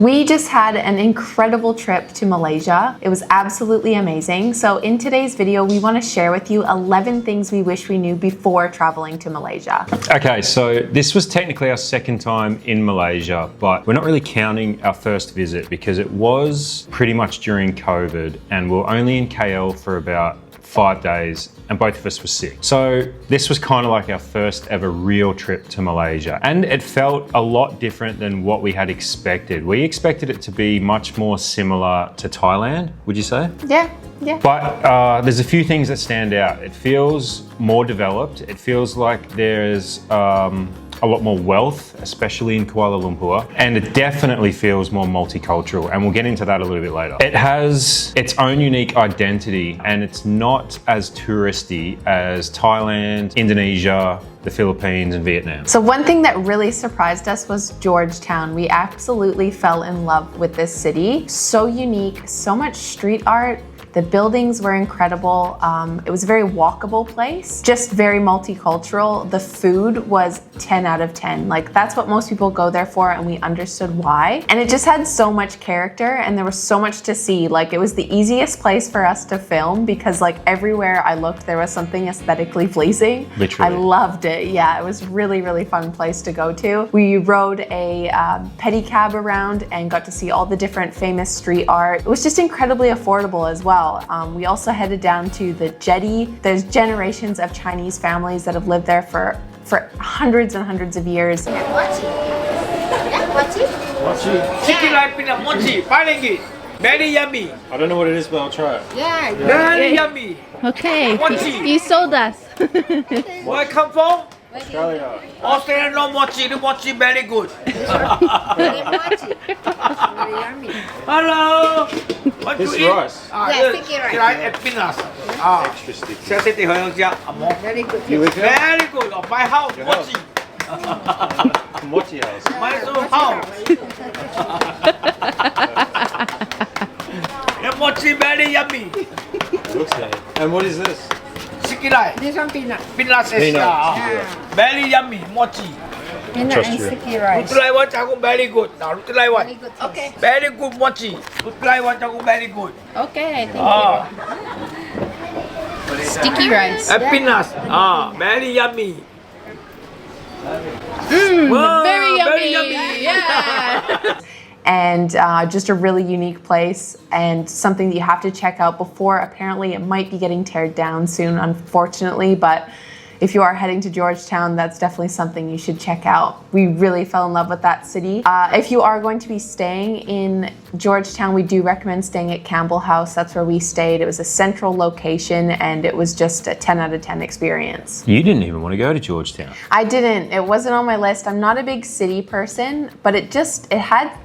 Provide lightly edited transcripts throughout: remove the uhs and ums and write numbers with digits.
We just had an incredible trip to Malaysia. It was absolutely amazing. So in today's video, we want to share with you 11 things we wish we knew before traveling to Malaysia. Okay, so this was technically our second time in Malaysia, but we're not really counting our first visit because it was pretty much during COVID and we were only in KL for about 5 days and both of us were sick. So this was kind of like our first ever real trip to Malaysia. And it felt a lot different than what we had expected. We expected it to be much more similar to Thailand, would you say? Yeah. But there's a few things that stand out. It feels more developed. It feels like there's a lot more wealth, especially in Kuala Lumpur, and it definitely feels more multicultural, and we'll get into that a little bit later. It has its own unique identity, and it's not as touristy as Thailand, Indonesia, the Philippines, and Vietnam. So one thing that really surprised us was Georgetown. We absolutely fell in love with this city. So unique, so much street art. The buildings were incredible. It was a very walkable place, just very multicultural. The food was 10 out of 10. Like that's what most people go there for, and we understood why. And it just had so much character and there was so much to see. Like it was the easiest place for us to film because like everywhere I looked, there was something aesthetically pleasing. Literally. I loved it. Yeah, it was really, really fun place to go to. We rode a pedicab around and got to see all the different famous street art. It was just incredibly affordable as well. We also headed down to the jetty. There's generations of Chinese families that have lived there for hundreds and hundreds of years. Mochi. Yeah, mochi. Mochi. Chicken rice peanut mochi. ringgit. Very yummy. I don't know what it is, but I'll try it. Yeah. Very yummy. Okay, Mochi. you sold us. Where I come from? Australia. Australia no mochi. The mochi very good. Very mochi. Very yummy. Hello. What This to eat? rice. Yeah, sticky rice. Rice and peanuts. Extra sticky. Sensitive 香蕉. Very good. You with it? Very good. Oh, my house Your mochi. Mochi house. My own house. The mochi very yummy. It looks like it. And what is this? Chicken rice. This one peanut. Peanuts Peanuts. Yeah. Very yummy mochi. Peanut Trust and you. sticky rice. Look like one chaku very good. Now look like one. Very good. Okay. Very good mochi. Look like one chaku very good. Okay, thank Ah, you. Sticky rice. and peanuts. Ah, very yummy. Wow, Very yummy. yummy. Yeah. And just a really unique place and something that you have to check out before. Apparently it might be getting teared down soon, unfortunately, but if you are heading to Georgetown, that's definitely something you should check out. We really fell in love with that city. If you are going to be staying in Georgetown, we do recommend staying at Campbell House. That's where we stayed. It was a central location and it was just a 10 out of 10 experience. You didn't even want to go to Georgetown. I didn't. It wasn't on my list. I'm not a big city person, but it had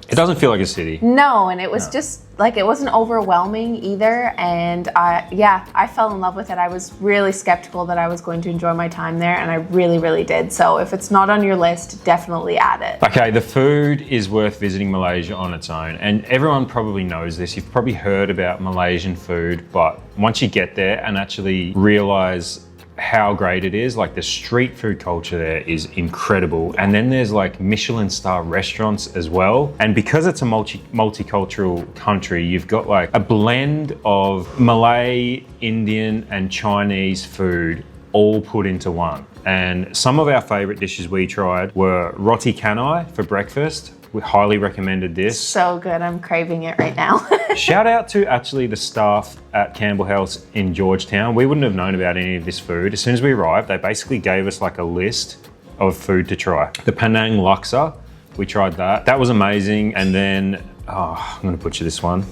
It doesn't feel like a city. no, and it was just like, it wasn't overwhelming either. And I fell in love with it. I was really skeptical that I was going to enjoy my time there, and I really, really did. So if it's not on your list, definitely add it. Okay, the food is worth visiting Malaysia on its own. And everyone probably knows this. You've probably heard about Malaysian food, but once you get there and actually realize how great it is, like the street food culture there is incredible. And then there's like Michelin star restaurants as well. And because it's a multicultural country, you've got like a blend of Malay, Indian and Chinese food all put into one. And some of our favorite dishes we tried were roti canai for breakfast. We highly recommended this. So good. I'm craving it right now. Shout out to actually the staff at Campbell House in Georgetown. We wouldn't have known about any of this food. As soon as we arrived, they basically gave us like a list of food to try. The Penang laksa, we tried that. That was amazing. And then, I'm gonna butcher this one.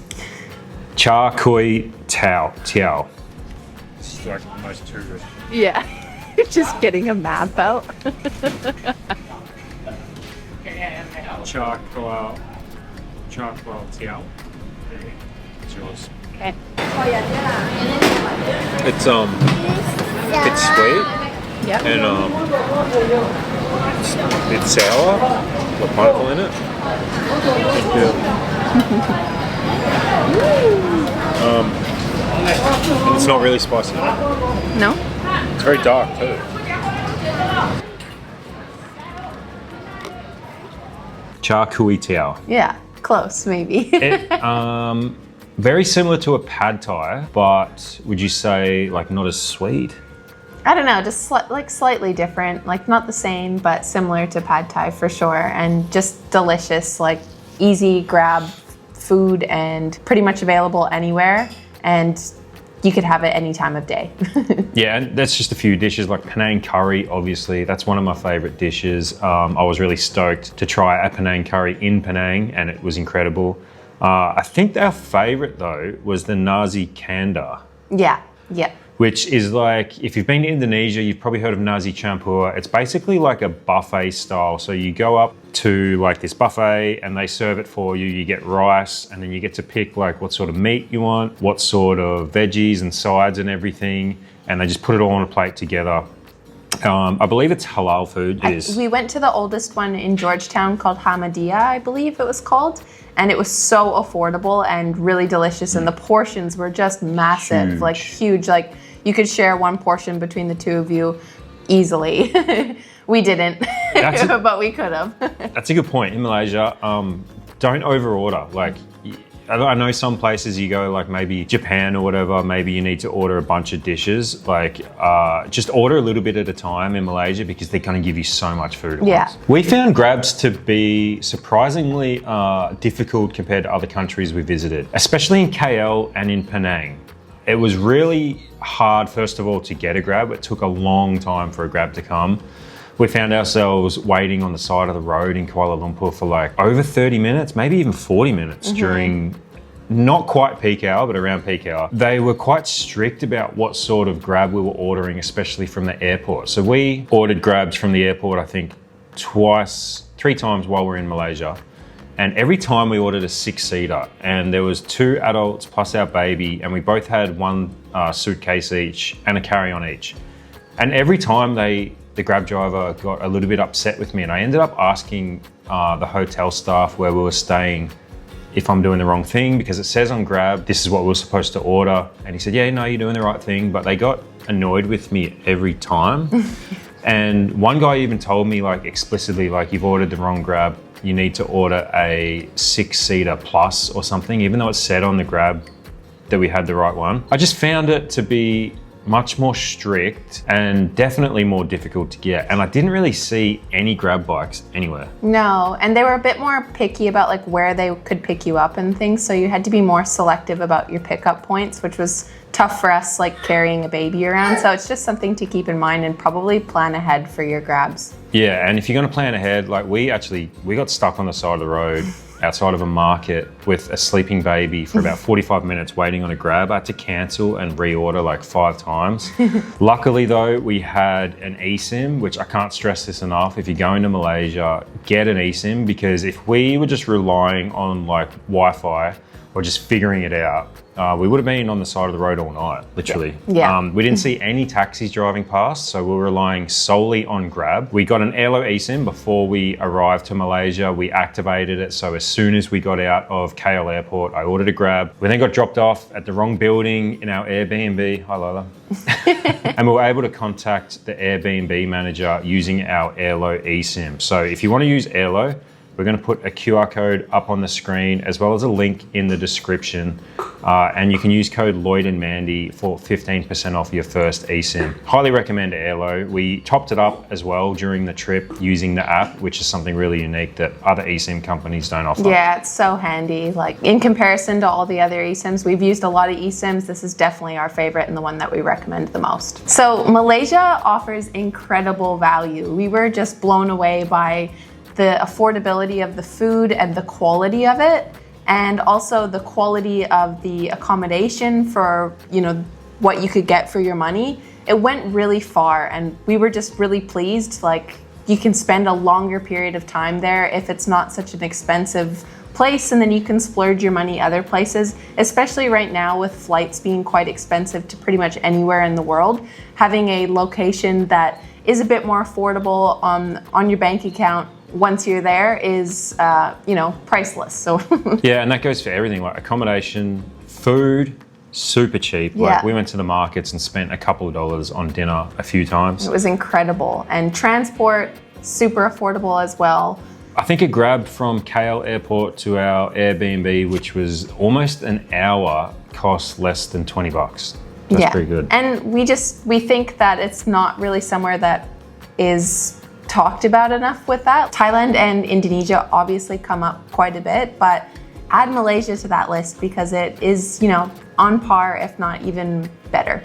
Char Kway Tiao. This is like the most tourist. Yeah. Just getting a map out. Char Kway Tiao. It's yours. Okay. It's sweet. Yep. And it's sour, got pineapple in it. And it's not really spicy. No? It's very dark too. Char Kway Tiao. Yeah, Close, maybe. Very similar to a pad thai, but would you say like not as sweet? I don't know, just like slightly different, like not the same, but similar to pad thai for sure, and just delicious, like easy grab food and pretty much available anywhere, and you could have it any time of day. Yeah, and that's just a few dishes, like Penang curry, obviously. That's one of my favorite dishes. I was really stoked to try a Penang curry in Penang, and it was incredible. I think our favorite though was the nasi kandar. Yeah. Which is like, if you've been to Indonesia, you've probably heard of nasi campur. It's basically like a buffet style. So you go up to like this buffet and they serve it for you. You get rice and then you get to pick like what sort of meat you want, what sort of veggies and sides and everything. And they just put it all on a plate together. I believe it's halal food. We went to the oldest one in Georgetown called Hamadia, I believe it was called. And it was so affordable and really delicious. And the portions were just massive, like huge. Like you could share one portion between the two of you easily. We didn't, but we could have. That's a good point. In Malaysia, don't overorder. Like, I know some places you go, like maybe Japan or whatever, maybe you need to order a bunch of dishes. Like, just order a little bit at a time in Malaysia because they're going to give you so much food at once. We found grabs to be surprisingly difficult compared to other countries we visited, especially in KL and in Penang. It was really hard, first of all, to get a grab. It took a long time for a grab to come. We found ourselves waiting on the side of the road in Kuala Lumpur for like over 30 minutes, maybe even 40 minutes during not quite peak hour, but around peak hour. They were quite strict about what sort of grab we were ordering, especially from the airport. So we ordered grabs from the airport, I think three times while we were in Malaysia. And every time we ordered a 6-seater, and there was 2 adults plus our baby, and we both had one suitcase each and a carry-on each. And every time the grab driver got a little bit upset with me, and I ended up asking the hotel staff where we were staying if I'm doing the wrong thing, because it says on Grab, this is what we were supposed to order. And he said, yeah, no, you're doing the right thing. But they got annoyed with me every time. And one guy even told me like explicitly, like, you've ordered the wrong Grab. You need to order a 6-seater plus or something, even though it said on the Grab that we had the right one. I just found it to be much more strict and definitely more difficult to get. And I didn't really see any grab bikes anywhere. No, and they were a bit more picky about like where they could pick you up and things. So you had to be more selective about your pickup points, which was tough for us, like carrying a baby around. So it's just something to keep in mind and probably plan ahead for your grabs. Yeah, and if you're gonna plan ahead, like we got stuck on the side of the road outside of a market with a sleeping baby for about 45 minutes waiting on a grab. I had to cancel and reorder like 5 times. Luckily though, we had an eSIM, which I can't stress this enough. If you're going to Malaysia, get an eSIM, because if we were just relying on like Wi-Fi or just figuring it out, we would have been on the side of the road all night, literally. Yeah. We didn't see any taxis driving past, so we were relying solely on Grab. We got an airlo eSIM before we arrived to Malaysia. We activated it, so as soon as we got out of KL airport, I ordered a Grab. We then got dropped off at the wrong building in our Airbnb. Hi, Lola. And we were able to contact the Airbnb manager using our airlo eSIM. So if you want to use airlo, we're going to put a QR code up on the screen as well as a link in the description. And you can use code Lloyd and Mandy for 15% off your first eSIM. Highly recommend Airlo. We topped it up as well during the trip using the app, which is something really unique that other eSIM companies don't offer. Yeah, it's so handy. Like in comparison to all the other eSIMs, we've used a lot of eSIMs. This is definitely our favorite and the one that we recommend the most. So Malaysia offers incredible value. We were just blown away by the affordability of the food and the quality of it, and also the quality of the accommodation for, you know, what you could get for your money. It went really far and we were just really pleased. Like, you can spend a longer period of time there if it's not such an expensive place, and then you can splurge your money other places, especially right now with flights being quite expensive to pretty much anywhere in the world. Having a location that is a bit more affordable on your bank account once you're there is, you know, priceless. So yeah, and that goes for everything, like accommodation, food, super cheap. Like, yeah, we went to the markets and spent a couple of dollars on dinner a few times. It was incredible. And transport, super affordable as well. I think a grab from KL airport to our Airbnb, which was almost an hour, cost less than $20. That's pretty good. And we think that it's not really somewhere that is talked about enough with that. Thailand and Indonesia obviously come up quite a bit, but add Malaysia to that list because it is, on par, if not even better.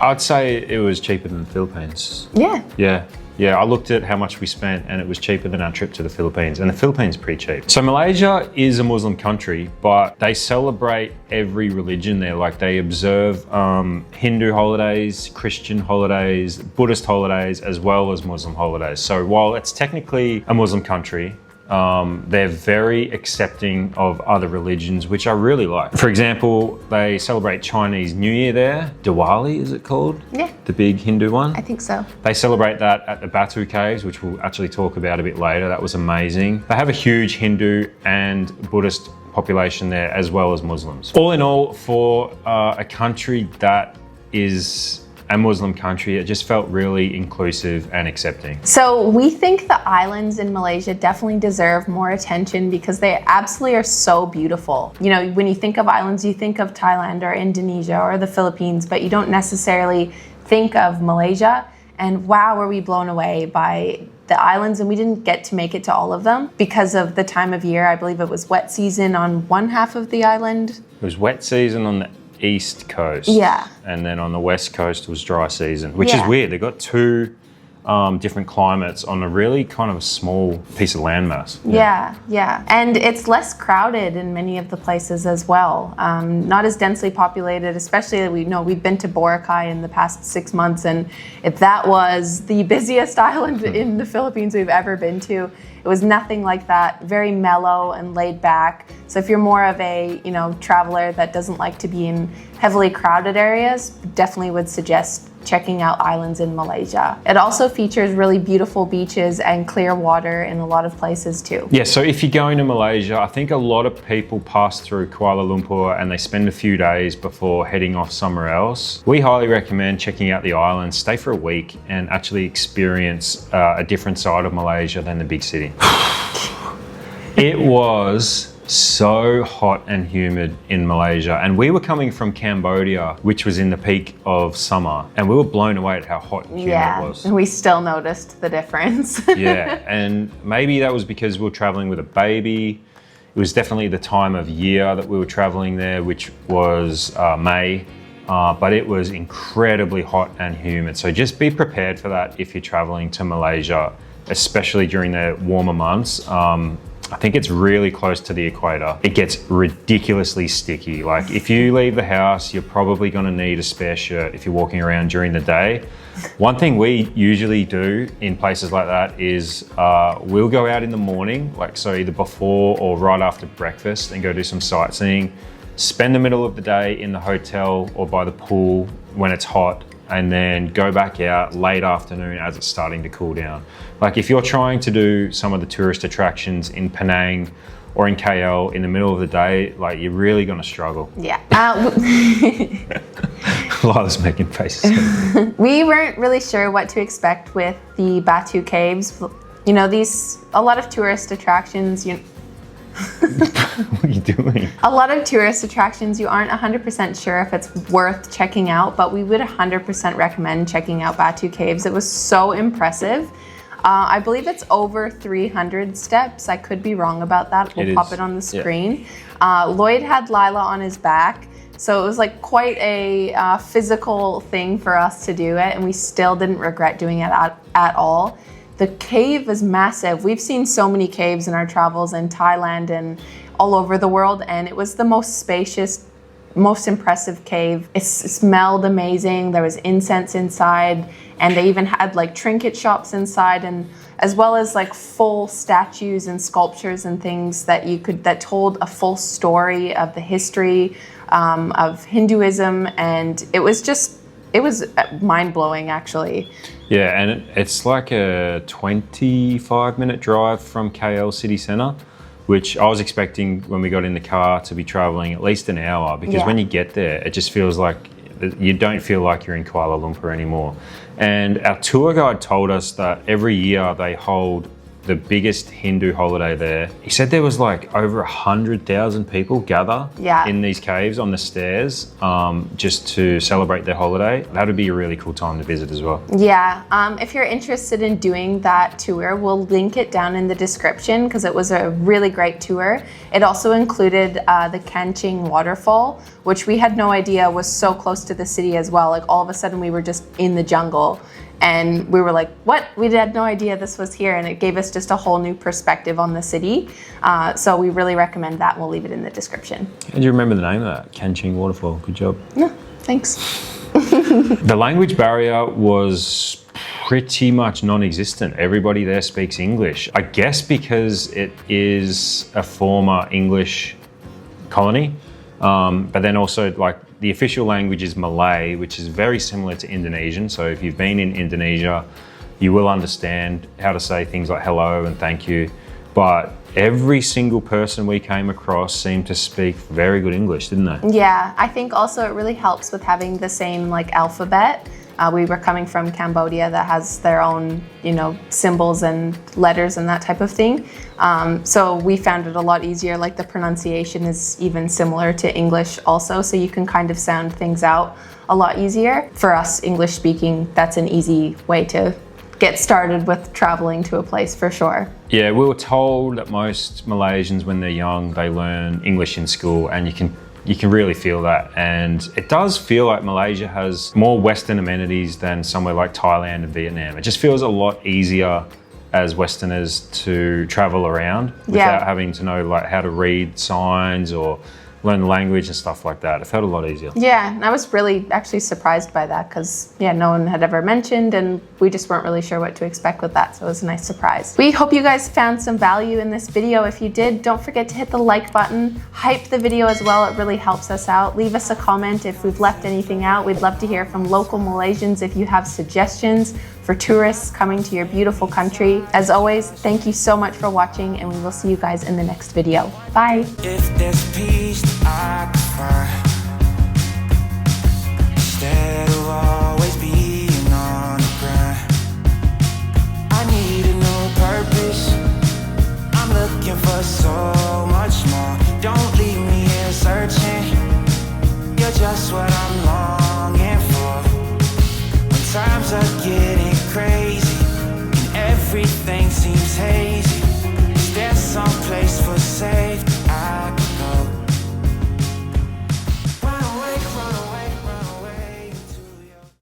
I'd say it was cheaper than the Philippines. Yeah. Yeah, I looked at how much we spent and it was cheaper than our trip to the Philippines, and the Philippines is pretty cheap. So Malaysia is a Muslim country, but they celebrate every religion there. Like they observe Hindu holidays, Christian holidays, Buddhist holidays, as well as Muslim holidays. So while it's technically a Muslim country, they're very accepting of other religions, which I really like. For example, they celebrate Chinese New Year there. Diwali, is it called? Yeah. The big Hindu one? I think so. They celebrate that at the Batu Caves, which we'll actually talk about a bit later. That was amazing. They have a huge Hindu and Buddhist population there, as well as Muslims. All in all, for a country that is a Muslim country, it just felt really inclusive and accepting. So we think the islands in Malaysia definitely deserve more attention because they absolutely are so beautiful. When you think of islands, you think of Thailand or Indonesia or the Philippines, but you don't necessarily think of Malaysia. And wow, were we blown away by the islands, and we didn't get to make it to all of them because of the time of year. I believe it was wet season on one half of the island. It was wet season on the east coast, and then on the west coast was dry season, which is weird. They got two different climates on a really kind of a small piece of landmass. Yeah. And it's less crowded in many of the places as well. Not as densely populated, especially we've been to Boracay in the past 6 months, and if that was the busiest island in the Philippines we've ever been to, it was nothing like that. Very mellow and laid back. So if you're more of a traveler that doesn't like to be in heavily crowded areas, definitely would suggest checking out islands in Malaysia. It also features really beautiful beaches and clear water in a lot of places too. Yeah, so if you're going to Malaysia, I think a lot of people pass through Kuala Lumpur and they spend a few days before heading off somewhere else. We highly recommend checking out the islands, stay for a week and actually experience a different side of Malaysia than the big city. It was so hot and humid in Malaysia, and we were coming from Cambodia, which was in the peak of summer, and we were blown away at how hot and humid it was. And we still noticed the difference. Yeah, and maybe that was because we were traveling with a baby. It was definitely the time of year that we were traveling there, which was May, but it was incredibly hot and humid. So just be prepared for that if you're traveling to Malaysia, especially during the warmer months. I think it's really close to the equator. It gets ridiculously sticky. Like if you leave the house, you're probably gonna need a spare shirt if you're walking around during the day. One thing we usually do in places like that is we'll go out in the morning, so either before or right after breakfast, and go do some sightseeing. Spend the middle of the day in the hotel or by the pool when it's hot, and then go back out late afternoon as it's starting to cool down. Like if you're trying to do some of the tourist attractions in Penang or in KL in the middle of the day, you're really gonna struggle. Yeah. Lila's making faces. We weren't really sure what to expect with the Batu Caves. A lot of tourist attractions, What are you doing? A lot of tourist attractions you aren't 100% sure if it's worth checking out, but we would 100% recommend checking out Batu Caves. It was so impressive. I believe it's over 300 steps. I could be wrong about that. We'll pop it on the screen. Yeah. Lloyd had Lila on his back, so it was quite a physical thing for us to do it, and we still didn't regret doing it at all. The cave is massive. We've seen so many caves in our travels in Thailand and all over the world, and it was the most spacious, most impressive cave. It smelled amazing. There was incense inside, and they even had trinket shops inside, and as well as full statues and sculptures and things that told a full story of the history of Hinduism, and it was mind-blowing actually. Yeah, and it's like a 25-minute drive from KL city centre, which I was expecting when we got in the car to be travelling at least an hour, because when you get there, it just feels like you don't feel like you're in Kuala Lumpur anymore. And our tour guide told us that every year they hold the biggest Hindu holiday there. He said there was like over 100,000 people gather in these caves on the stairs just to celebrate their holiday. That would be a really cool time to visit as well. Yeah, if you're interested in doing that tour, we'll link it down in the description because it was a really great tour. It also included the Kanching waterfall, which we had no idea was so close to the city as well. Like all of a sudden we were just in the jungle. And we were like, what? We had no idea this was here. And it gave us just a whole new perspective on the city. So we really recommend that. We'll leave it in the description. And do you remember the name of that? Kanching Waterfall. Good job. No, thanks. The language barrier was pretty much non-existent. Everybody there speaks English. I guess because it is a former English colony. But then also like the official language is Malay, which is very similar to Indonesian. So if you've been in Indonesia, you will understand how to say things like hello and thank you. But every single person we came across seemed to speak very good English, didn't they? Yeah, I think also it really helps with having the same like alphabet. We were coming from Cambodia that has their own, you know, symbols and letters and that type of thing. So we found it a lot easier. Like the pronunciation is even similar to English also. So you can kind of sound things out a lot easier. For us English speaking, that's an easy way to get started with traveling to a place for sure. Yeah, we were told that most Malaysians when they're young, they learn English in school, and you can really feel that. And it does feel like Malaysia has more Western amenities than somewhere like Thailand and Vietnam. It just feels a lot easier as Westerners to travel around without having to know like how to read signs or learn the language and stuff like that. It felt a lot easier. Yeah, and I was really actually surprised by that because no one had ever mentioned and we just weren't really sure what to expect with that. So it was a nice surprise. We hope you guys found some value in this video. If you did, don't forget to hit the like button, hype the video as well. It really helps us out. Leave us a comment if we've left anything out. We'd love to hear from local Malaysians if you have suggestions for tourists coming to your beautiful country. As always, thank you so much for watching and we will see you guys in the next video. Bye. If there's peace, I prefer